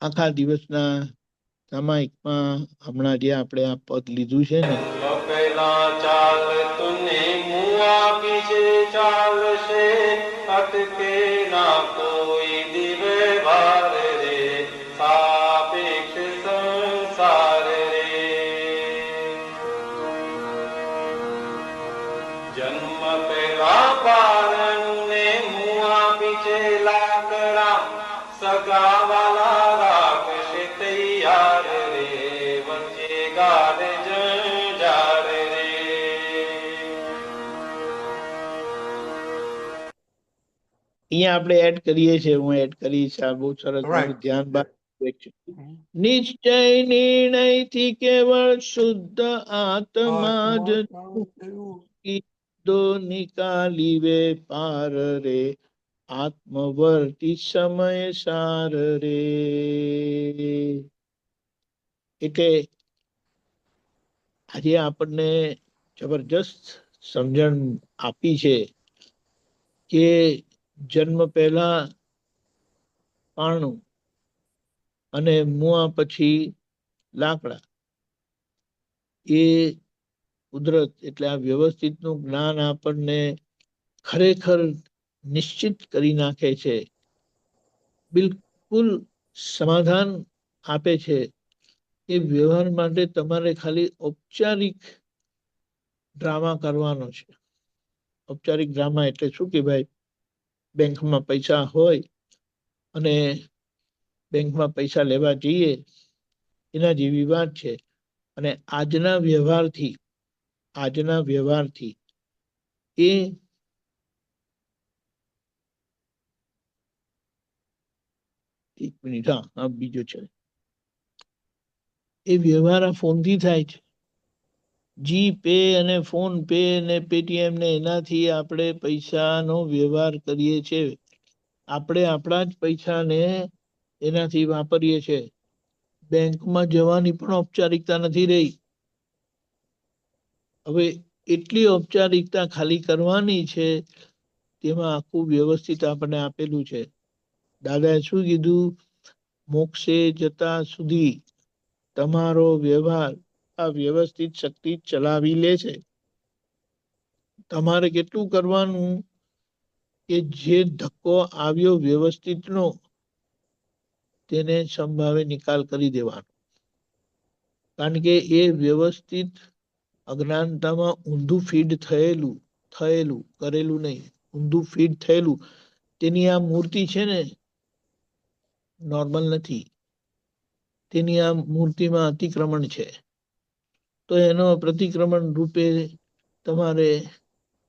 આખા દિવસના સામાયિકમાં હમણાં જે આપણે આ પદ લીધું છે ને, પેલા ચાલ તુને મુઆ પીછે ચાલશે, અટકે ના કોઈ દિવે ભાર રે, સાપેક્ષ સંસાર રે. જન્મ પેલા પારણને મુઆ પીછે લાકડા, સગાવાલા રાખશે તૈયાર રે, વચ્ચે ગાઢ જંજાર રે. અહીંયા આપણે એડ કરીએ છીએ, હું એડ કરીશ. આ બહુ સરસ ધ્યાન નિશ્ચય નિર્ણયથી કેવળ શુદ્ધ આત્મા જ નિકાલી વે પાર રે, આત્મવર્તી સમય સાર રે. એટલે આજે આપણને જબરજસ્ત સમજણ આપી છે કે જન્મ પહેલા પારણું અને મુઆ પછી લાકડા, એ કુદરત એટલે આ વ્યવસ્થિત નું જ્ઞાન આપણને ખરેખર નિશ્ચિત કરી નાખે છે, બિલકુલ સમાધાન આપે છે. એ વ્યવહાર માટે તમારે ખાલી ઔપચારિક ડ્રામા કરવાનો છે. ઔપચારિક ડ્રામા એટલે શું કે ભાઈ, બેંકમાં પૈસા હોય અને બેંકમાં પૈસા લેવા જઈએ, એના જેવી વાત છે. અને આજના વ્યવહારથી એ એક મિનિટ, હા બીજો છે, એ વ્યવહાર આ ફોનથી થાય છે. જી પે અને ફોન પે ને પેટીએમ ને એનાથી આપણે પૈસાનો વ્યવહાર કરીએ છીએ. આપણે આપણા જ પૈસાને એનાથી વાપરીએ છીએ. બેંકમાં જવાની પણ ઔપચારિકતા નથી રહી. હવે એટલી ઔપચારિકતા ખાલી કરવાની છે, તેમાં આખું વ્યવસ્થિત આપણને આપેલું છે. દાદાએ શું કીધું? મોક્ષે જતા સુધી તમારો વ્યવહાર આ વ્યવસ્થિત શક્તિ ચલાવી લે છે. તમારે કેટલું કરવાનું કે જે ધક્કો આવ્યો વ્યવસ્થિત નો, તેને સંભાવે નિકાલ કરી દેવાનો. કારણ કે એ વ્યવસ્થિત અજ્ઞાનતામાં ઊંધું ફીડ થયેલું કરેલું નહીં, ઊંધું ફીડ થયેલું. તેની આ મૂર્તિ છે ને, નોર્મલ નથી. તેની આ મૂર્તિમાં અતિક્રમણ છે. તો એનો પ્રતિક્રમણ રૂપે તમારે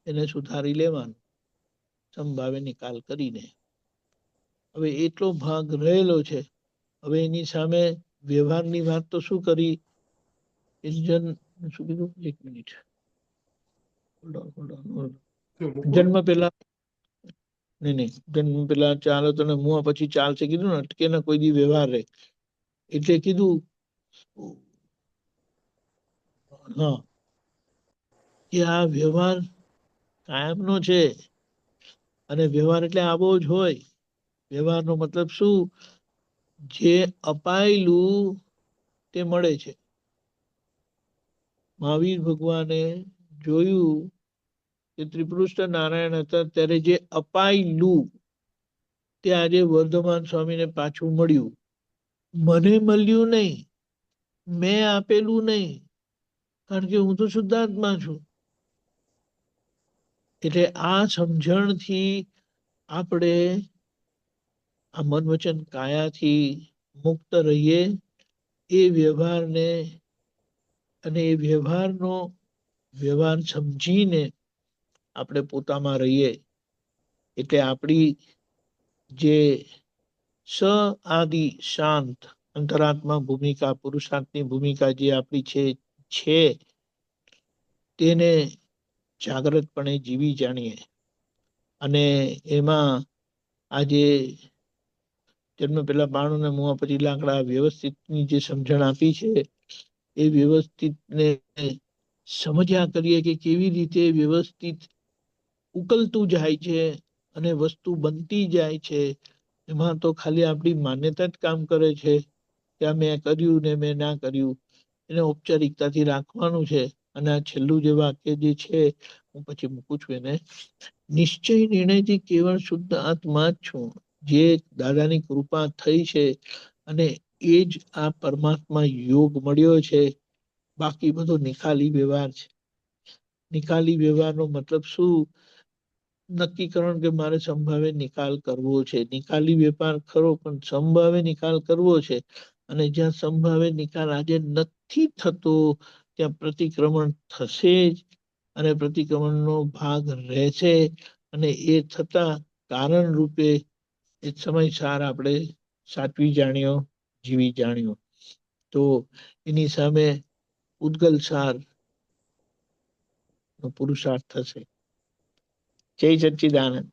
એને સુધારી લેવાનું, સંભાવે નિકાલ કરીને. હવે એટલો ભાગ રહેલો છે. હવે એની સામે વ્યવહારની વાત તો શું કરી? શું કીધું? એક મિનિટ, જન્મ પેલા નહીં, જન્મ પેલા ચાલો તને મુઆ પછી ચાલશે કીધું ને, અટકે ના કોઈ દી વ્યવહાર રહે. એટલે કીધું હા કે આ વ્યવહાર કાયમનો છે. અને વ્યવહાર એટલે આવો જ હોય. વ્યવહારનો મતલબ શું? જે અપાયેલું તે મળે છે. મહાવીર ભગવાને જોયું કે ત્રિપુરુષ નારાયણ હતા ત્યારે જે અપાયેલું તે આજે વર્ધમાન સ્વામીને પાછું મળ્યું. મને મળ્યું નહીં, મેં આપેલું નહીં, કારણ કે હું તો શુદ્ધાત્મા છું. એટલે આ સમજણથી આપણે આ મન વચન કાયાથી મુક્ત રહીએ. એ વ્યવહારને અને એ વ્યવહાર સમજીને આપણે પોતામાં રહીએ. એટલે આપણી જે આદિ શાંત અંતરાત્મા ભૂમિકા, પુરુષાર્થની ભૂમિકા જે આપણી છે તેને જાગ્રતપણે જીવી જાણીએ. અને એમાં આજે જન્મ પેલા બાણું ને મુઆ પછી લાકડા વ્યવસ્થિતની જે સમજણ આપી છે, એ વ્યવસ્થિતને સમજ્યા કરીએ કે કેવી રીતે વ્યવસ્થિત ઉકલતું જાય છે અને વસ્તુ બનતી જાય છે. એમાં તો ખાલી આપણી માન્યતા જ કામ કરે છે કે આ મેં કર્યું ને મેં ના કર્યું. એને ઔપચારિકતાથી રાખવાનું છે. અને આ છેલ્લું જે વાક્ય જે છે, હું પછી મૂકું છું એને. નિશ્ચય નિર્ણયથી કેવળ શુદ્ધ આત્મા જ છું. જે દાદાની કૃપા થઈ છે અને એ જ આ પરમાત્મા યોગ મળ્યો છે. બાકી બધો નિખાલી વ્યવહાર છે. નિખાલી વ્યવહારનો મતલબ શું? નક્કી કરવાનું કે મારે સંભાવે નિકાલ કરવો છે. નિકાલી વેપાર ખરો, પણ સંભાવે નિકાલ કરવો છે. અને જ્યાં સંભાવે નિકાલ આજે નથી થતો, ત્યાં પ્રતિક્રમણ થશે જ. અને પ્રતિક્રમણનો ભાગ રહેશે. અને એ થતા કારણ રૂપે એ સમય સાર આપણે સાચવી જાણ્યો, જીવી જાણ્યો. તો એની સામે ઉદ્ગલ સાર નો પુરુષાર્થ થશે. જય સચ્ચિદાનંદ.